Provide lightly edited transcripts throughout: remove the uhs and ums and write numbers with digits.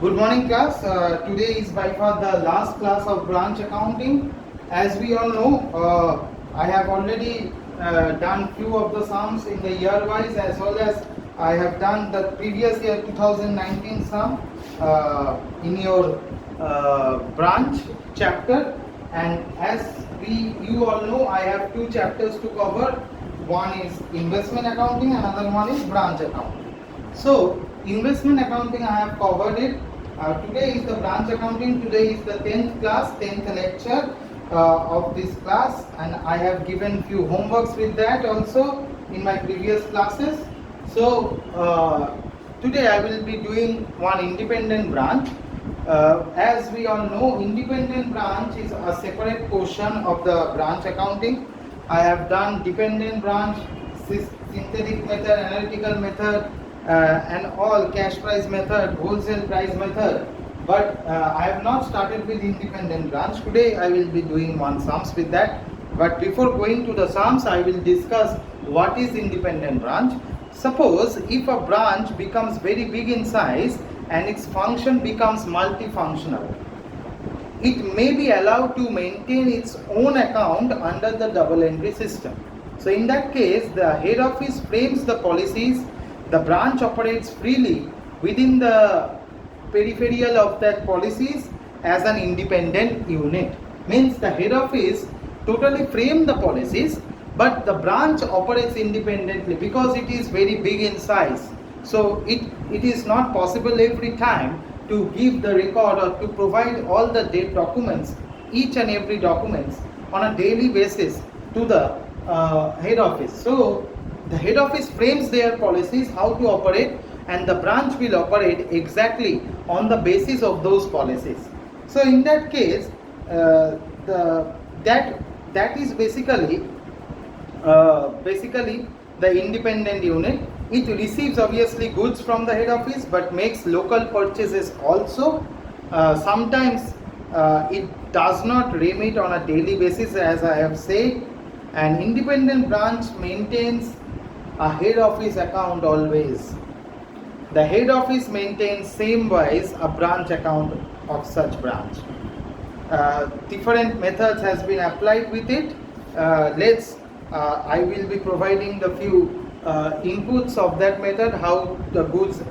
Good morning, class. Today is by far the last class of branch accounting. As we all know, I have already done few of the sums in the year wise, as well as I have done the previous year 2019 sum in your branch chapter. And as you all know, I have two chapters to cover. One is investment accounting, another one is branch accounting. So investment accounting I have covered it. Today is the branch accounting. Today is the 10th class, 10th lecture of this class, and I have given few homeworks with that also in my previous classes. So today I will be doing one independent branch. As we all know, independent branch is a separate portion of the branch accounting. I have done dependent branch, synthetic method, analytical method, and all cash price method, wholesale price method, but I have not started with independent branch. Today I will be doing one sums with that, but before going to the sums I will discuss what is independent branch. Suppose if a branch becomes very big in size and its function becomes multifunctional, it may be allowed to maintain its own account under the double entry system. So in that case, the head office frames the policies, the branch operates freely within the peripheral of that policies as an independent unit. Means the head office totally frame the policies, but the branch operates independently because it is very big in size. So it is not possible every time to give the record or to provide all the documents, each and every documents on a daily basis to the head office. So the head office frames their policies how to operate, and the branch will operate exactly on the basis of those policies. So in that case, that is basically the independent unit. It receives obviously goods from the head office, but makes local purchases also. Sometimes it does not remit on a daily basis, as I have said. An independent branch maintains a head office account always. The head office maintains same wise a branch account of such branch. Different methods has been applied with it. I will be providing the few inputs of that method, how the goods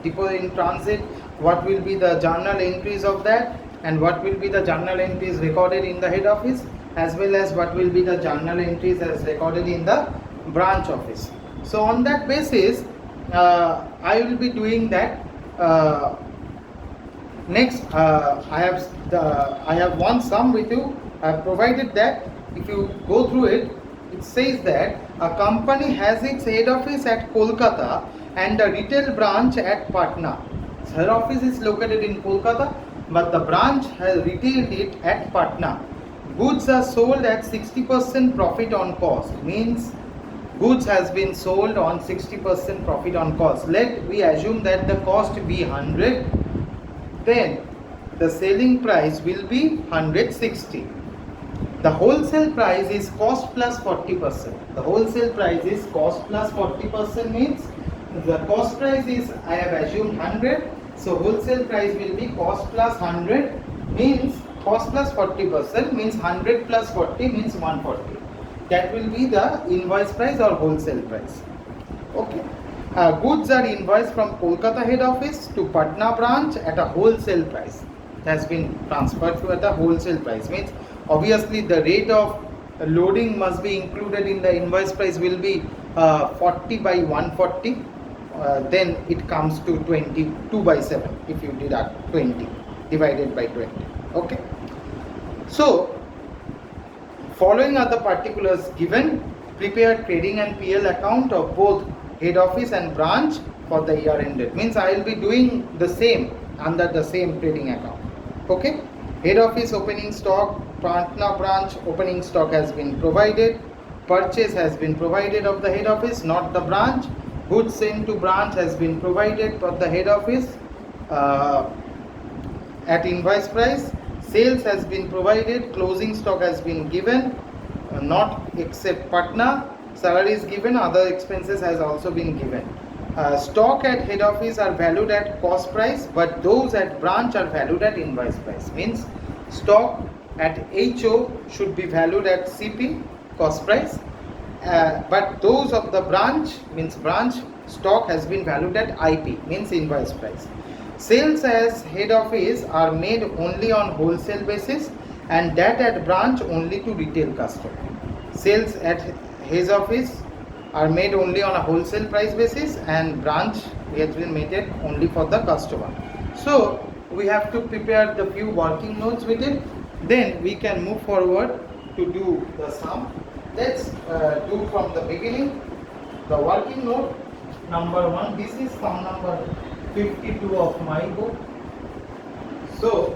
depot in transit, what will be the journal entries of that, and what will be the journal entries recorded in the head office, as well as what will be the journal entries as recorded in the branch office. So on that basis, I will be doing that. Next, I have one sum with you. I have provided that. If you go through it, it says that a company has its head office at Kolkata and a retail branch at Patna. Its head office is located in Kolkata, but the branch has retailed it at Patna. Goods are sold at 60% profit on cost. Means goods has been sold on 60% profit on cost. Let we assume that the cost be 100, then the selling price will be 160. The wholesale price is cost plus 40%. The wholesale price is cost plus 40% means the cost price is, I have assumed 100, so wholesale price will be cost plus 100 means cost plus 40% means 100 plus 40 means 140. That will be the invoice price or wholesale price. Okay. Goods are invoiced from Kolkata head office to Patna branch at a wholesale price. It has been transferred to at a wholesale price. Means obviously the rate of loading must be included in the invoice price will be 40 by 140. Then it comes to 22 by 7 if you deduct 20 divided by 20. Okay. So following are the particulars given. Prepare trading and PL account of both head office and branch for the year ended. Means I will be doing the same under the same trading account. Okay. Head office opening stock, Patna branch opening stock has been provided. Purchase has been provided of the head office, not the branch. Goods sent to branch has been provided for the head office at invoice price. Sales has been provided, closing stock has been given, not except Patna. Salary is given, other expenses has also been given. stock at head office are valued at cost price, but those at branch are valued at invoice price. Means stock at HO should be valued at CP, cost price, but those of the branch, means branch stock, has been valued at IP, means invoice price. Sales as head office are made only on wholesale basis, and that at branch only to retail customer. Sales at head office are made only on a wholesale price basis, and branch has been made it only for the customer. So we have to prepare the few working notes with it, then we can move forward to do the sum. Let's do from the beginning. The working note number 1, this is sum number 52 of my book. So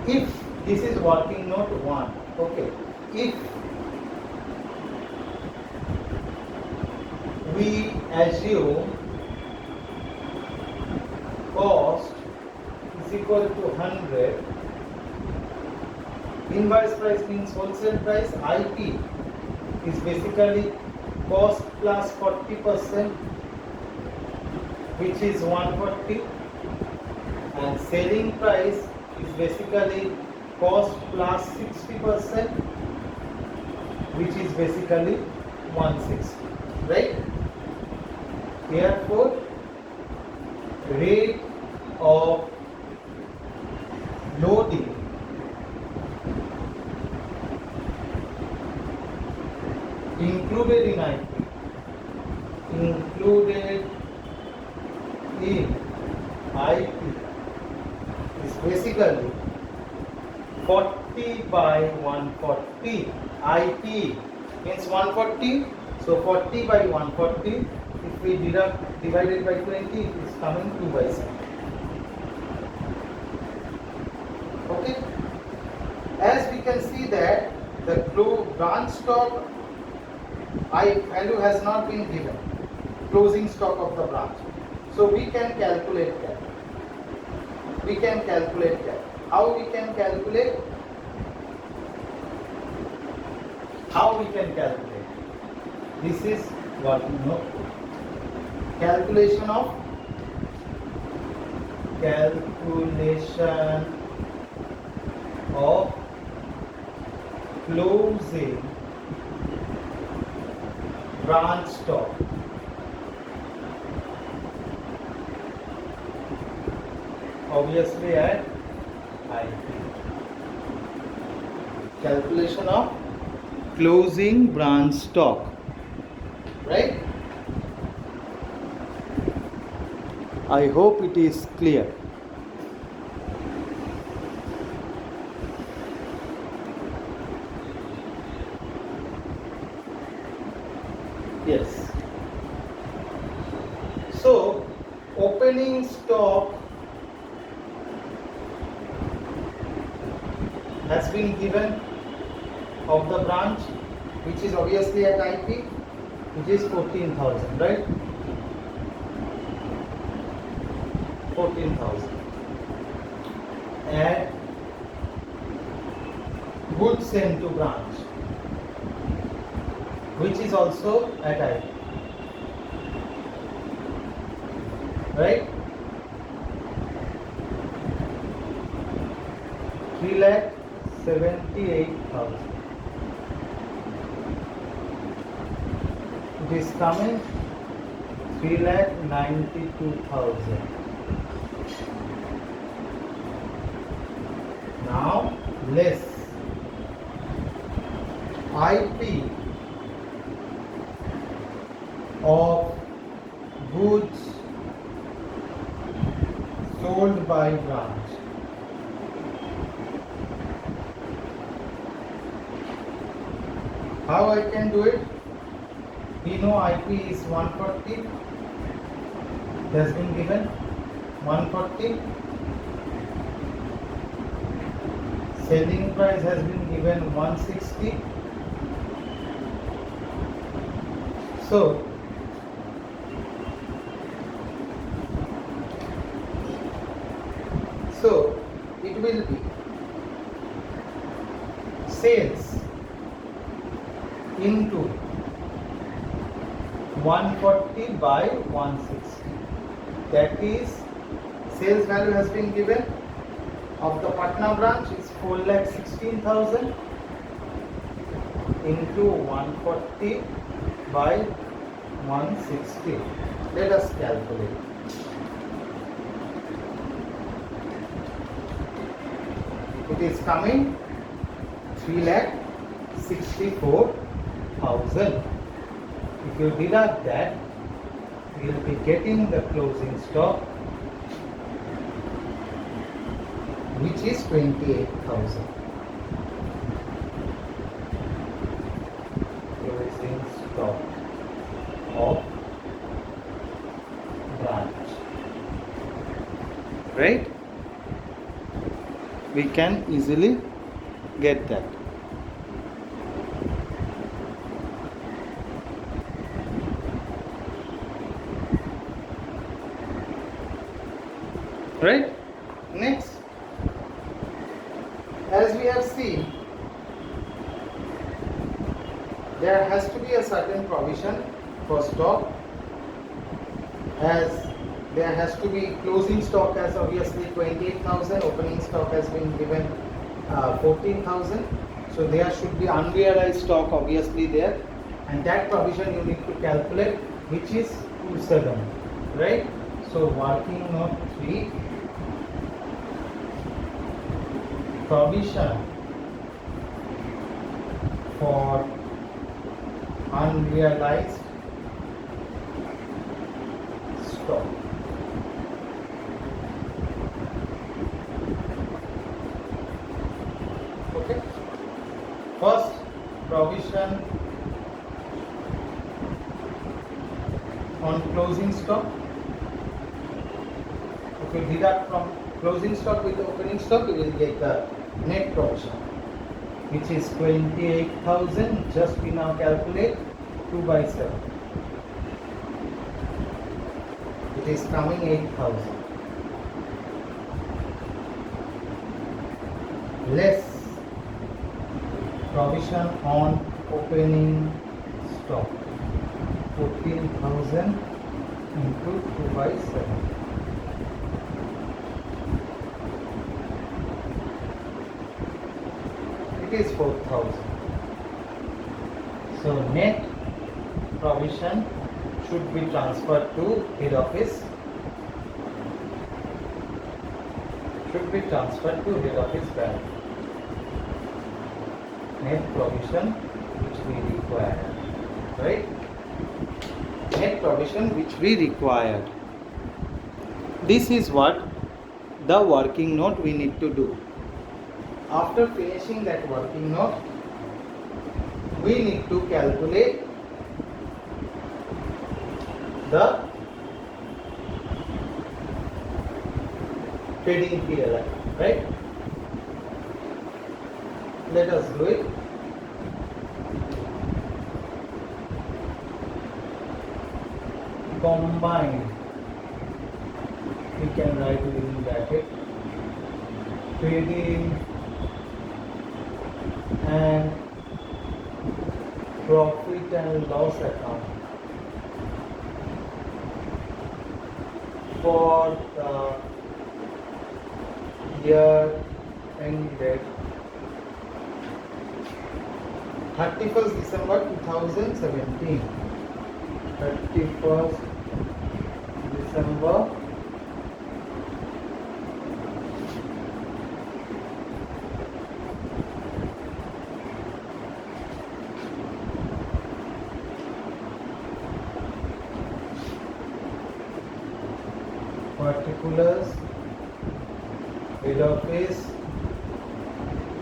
if this is working note 1, okay, if we assume cost is equal to 100, invoice price means wholesale price, IP is basically cost plus 40%, which is 140, and selling price is basically cost plus 60%, which is basically 160, right? Therefore, rate of loading included in IP, is basically 40 by 140. IP means 140, so 40 by 140. If we divide it by 20, it is coming 2 by 7. Okay. As we can see that the branch stock value has not been given, closing stock of the branch. So we can calculate that. How we can calculate? This is what we know. Calculation of closing branch stock. Obviously at IP. Calculation of closing branch stock, right? I hope it is clear. Yes. So, opening stock has been given of the branch, which is obviously at IP, which is 14,000, right? 14,000. Add goods sent to branch, which is also at IP, right? 3,78,000. It is coming 3,92,000. Now less IP of goods sold by branch. How I can do it? We know IP is 140. It has been given 140. Selling price has been given 160. So it will be sales into 140 by 160. That is, sales value has been given of the Patna branch is 4,16,000 into 140 by 160. Let us calculate. It is coming 3,64,000. If you deduct that, you will be getting the closing stock, which is 28,000. Closing stock of branch. Right? We can easily get that. Right? Next, as we have seen, there has to be a certain provision for stock, as there has to be closing stock as obviously 28,000, opening stock has been given 14,000, so there should be unrealized stock obviously there, and that provision you need to calculate, which is 27, right? So working note 3, provision for unrealized stock. Okay. First, provision on closing stock. If you deduct from closing stock with the opening stock, you will get the net provision, which is 28,000. Just we now calculate 2 by 7. It is coming 8,000. Less provision on opening stock, 14,000 into 2 by 7. It is 4,000. So net provision should be transferred to head office. Should be transferred to head office bank. Net provision which we require, right? Net provision which we required. This is what the working note we need to do. After finishing that working note, we need to calculate the trading PLI, right? Let us do it. Combine, we can write it in bracket, trading and profit and loss account for the year ended 31st December 2017. 31st December 2017. Particulars, head office,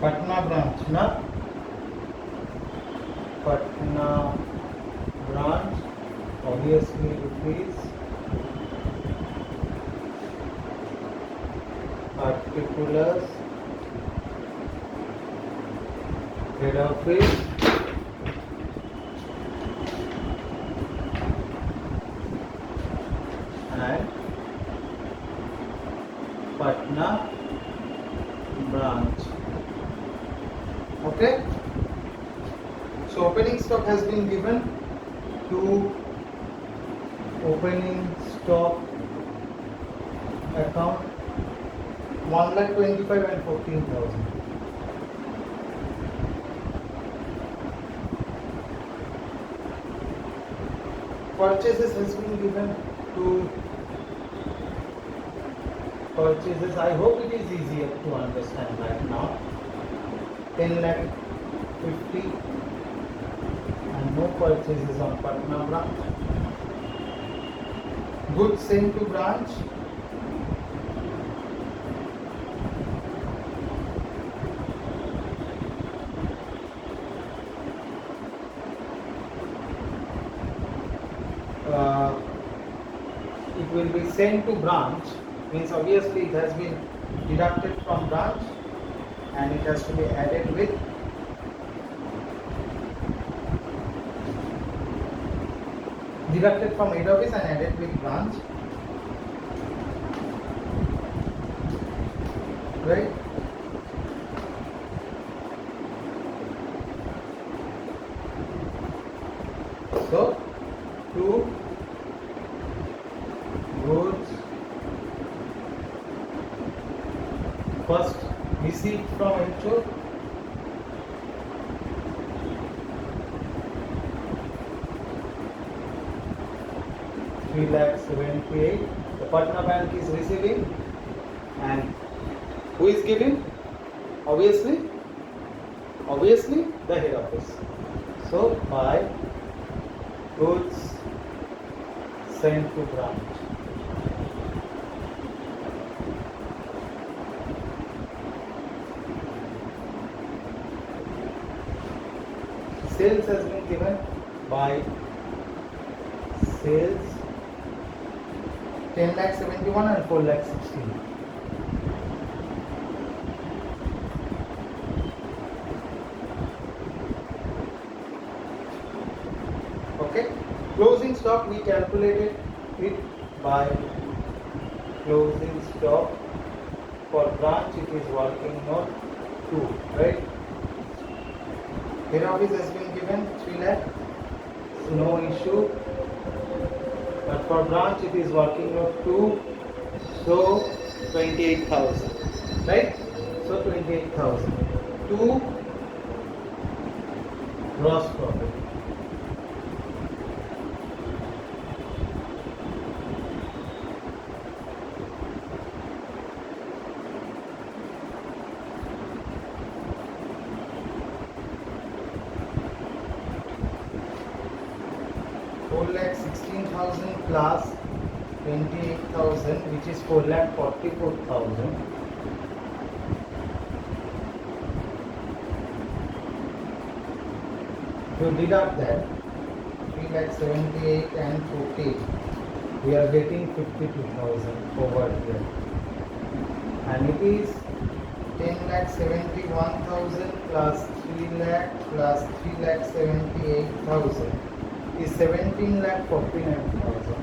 Patna branch, na? Patna branch, obviously rupees. Particulars, head office, and Patna branch. Okay. So opening stock has been given to opening stock account 1,25,000 and 14,000. Purchases has been given to purchases. I hope it is easier to understand right now. 10,50,000 and no purchases on Patna branch. Goods sent to branch. It will be sent to branch, means obviously it has been deducted from branch and it has to be added with deducted from head office and added with branch, right? So to goods first received from HO, ₹3,78,000. The Patna Bank is receiving, and who is giving? Obviously the head office. So by goods sent to branch. Sales has been given by sales 10,71,000 and 4,16,000. Okay. Closing stock, we calculated it by closing stock for branch. It is working note 2, right? Head office has been given 3 lakh, no issue. But for branch it is working note 2, so 28,000, right? So 28,000 to gross profit. ₹4,16,000 plus 28,000, which is 4,44,000. To deduct that 3,78,000 and 40, we are getting 52,000 over here, and it is 10,71,000 plus 3 lakh plus 3,78,000 is 17,49,000,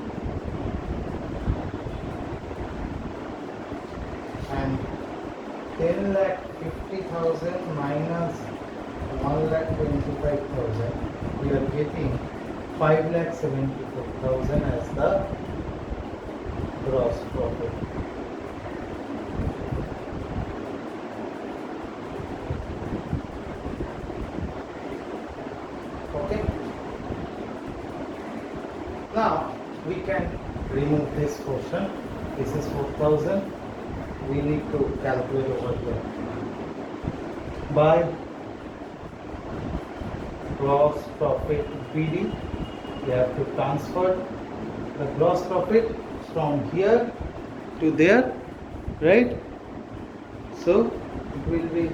and 10,50,000 minus 1,25,000, we are getting 5,74,000 as the gross profit. Okay. Now we can remove this portion. This is 4,000. We need to calculate over here. By gross profit BD, we have to transfer the gross profit from here to there, right? So it will be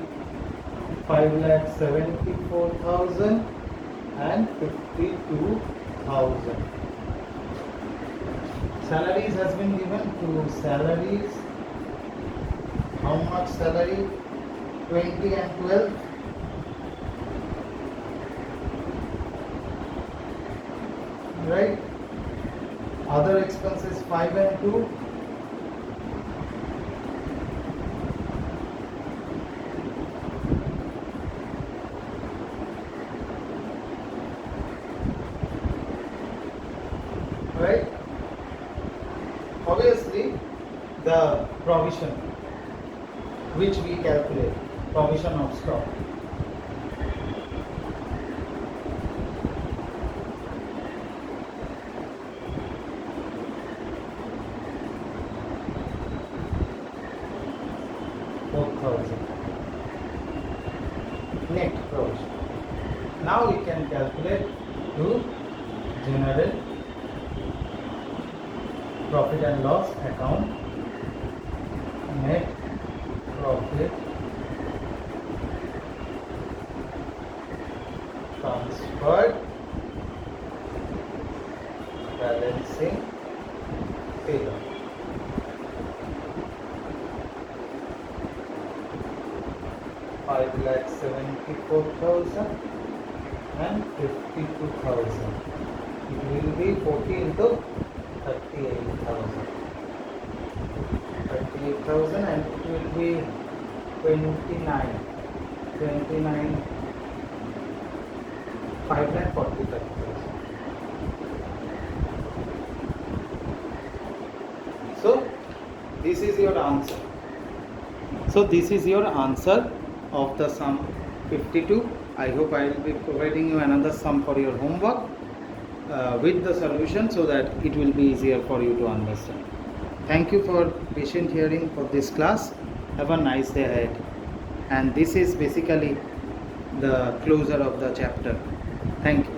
5,74,000 and 52,000. Salaries has been given to salaries. How much salary? 20 and 12. Right? Other expenses 5 and 2. Right? obviously the provision which we calculate, provision of stock. Net provision. Now we can calculate to generate profit and loss account, net profit transferred, balancing figure. $5,74,000 and 52,000. It will be 40 into 38,000. 38,000 and it will be 29. 5,45,000. So this is your answer. So this is your answer of the sum 52. I hope I will be providing you another sum for your homework with the solution so that it will be easier for you to understand. Thank you for patient hearing for this class. Have a nice day ahead. And this is basically the closure of the chapter. Thank you.